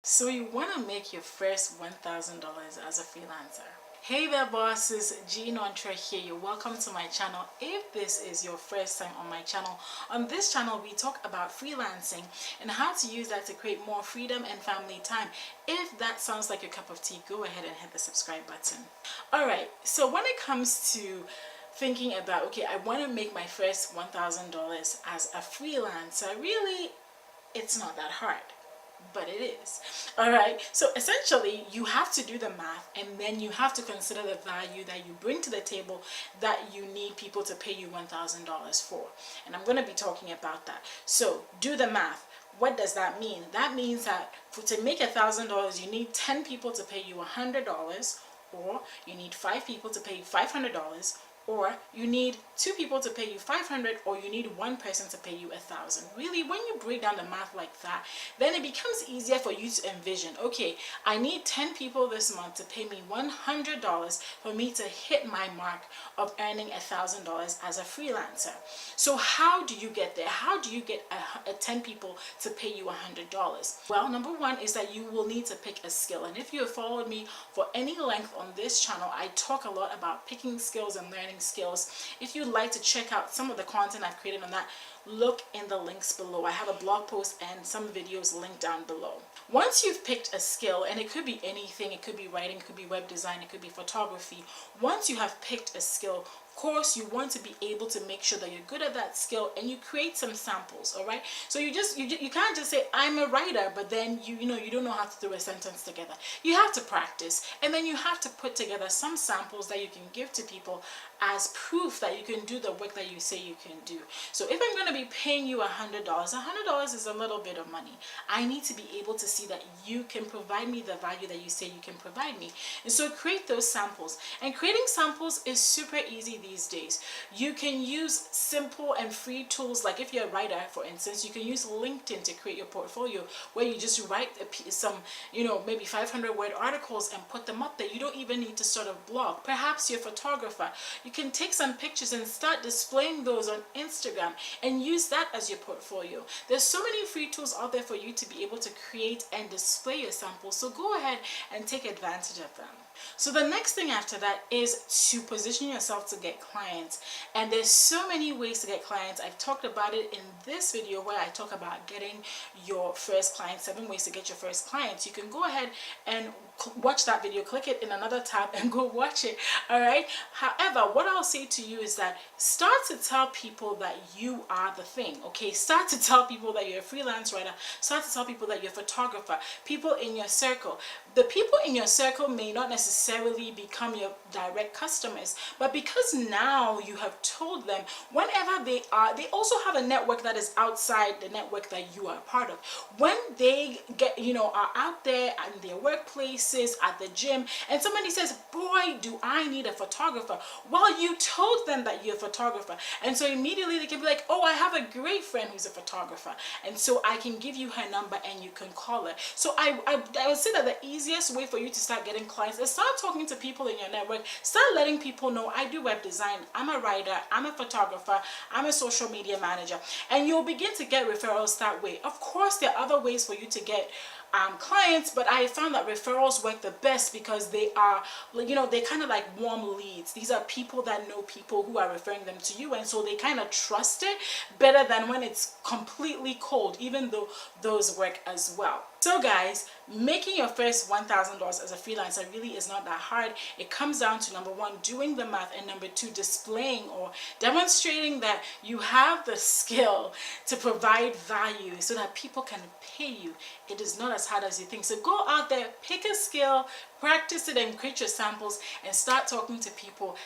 So you want to make your first $1,000 as a freelancer. Hey there bosses, Jean Entre here. You're welcome to my channel. If this is your first time on my channel, on this channel we talk about freelancing and how to use that to create more freedom and family time. If that sounds like your cup of tea, go ahead and hit the subscribe button. Alright, so when it comes to thinking about, okay, I want to make my first $1,000 as a freelancer, really, it's not that hard. But it is. All right. So essentially, you have to do the math and then you have to consider the value that you bring to the table that you need people to pay you $1,000 for. And I'm going to be talking about that. So do the math. What does that mean? That means that to make $1,000, you need 10 people to pay you $100, or you need 5 people to pay you $500, or you need 2 people to pay you $500, or you need 1 person to pay you $1,000. Really, when you break down the math like that, then it becomes easier for you to envision, okay, I need 10 people this month to pay me $100 for me to hit my mark of earning $1,000 as a freelancer. So how do you get there? How do you get 10 people to pay you $100? Well, number one is that you will need to pick a skill. And if you have followed me for any length on this channel, I talk a lot about picking skills and learning skills. If you'd like to check out some of the content I've created on that, look in the links below. I have a blog post and some videos linked down below. Once you've picked a skill, and it could be anything, it could be writing, it could be web design, it could be photography. Once you have picked a skill, of course you want to be able to make sure that you're good at that skill and you create some samples. All right, so you can't just say I'm a writer, but then you don't know how to do a sentence together. You have to practice, and then you have to put together some samples that you can give to people as proof that you can do the work that you say you can do. So if I'm going to be paying you $100 is a little bit of money. I need to be able to see that you can provide me the value that you say you can provide me. And so create those samples. And creating samples is super easy these days. You can use simple and free tools, like if you're a writer, for instance, you can use LinkedIn to create your portfolio, where you just write some, maybe 500-word articles and put them up there. You don't even need to start a blog. Perhaps you're a photographer. You can take some pictures and start displaying those on Instagram and use that as your portfolio. There's so many free tools out there for you to be able to create and display your samples, so go ahead and take advantage of them. So the next thing after that is to position yourself to get clients. And there's so many ways to get clients. I've talked about it in this video where I talk about getting your first client, 7 ways to get your first clients. You can go ahead and watch that video, click it in another tab and go watch it. All right. However, what I'll say to you is that start to tell people that you are the thing. Okay, start to tell people that you're a freelance writer. Start to tell people that you're a photographer. People in your circle. The people in your circle may not necessarily become your direct customers, but because now you have told them, whenever they also have a network that is outside the network that you are a part of. When they are out there in their workplaces, at the gym, and somebody says, boy, do I need a photographer. Well, you told them that you're a photographer, and so immediately they can be like, oh, I have a great friend who's a photographer, and so I can give you her number and you can call her. So I would say that the easiest way for you to start getting clients is start talking to people in your network. Start letting people know, I do web design, I'm a writer, I'm a photographer, I'm a social media manager, and you'll begin to get referrals that way. Of course, there are other ways for you to get clients, but I found that referrals work the best because they are, they're kind of like warm leads. These are people that know people who are referring them to you, and so they kind of trust it better than when it's completely cold, even though those work as well. So guys, making your first $1,000 as a freelancer really is not that hard. It comes down to, number one, doing the math, and number two, displaying or demonstrating that you have the skill to provide value so that people can pay you. It is not as hard as you think. So go out there, pick a skill, practice it, and create your samples and start talking to people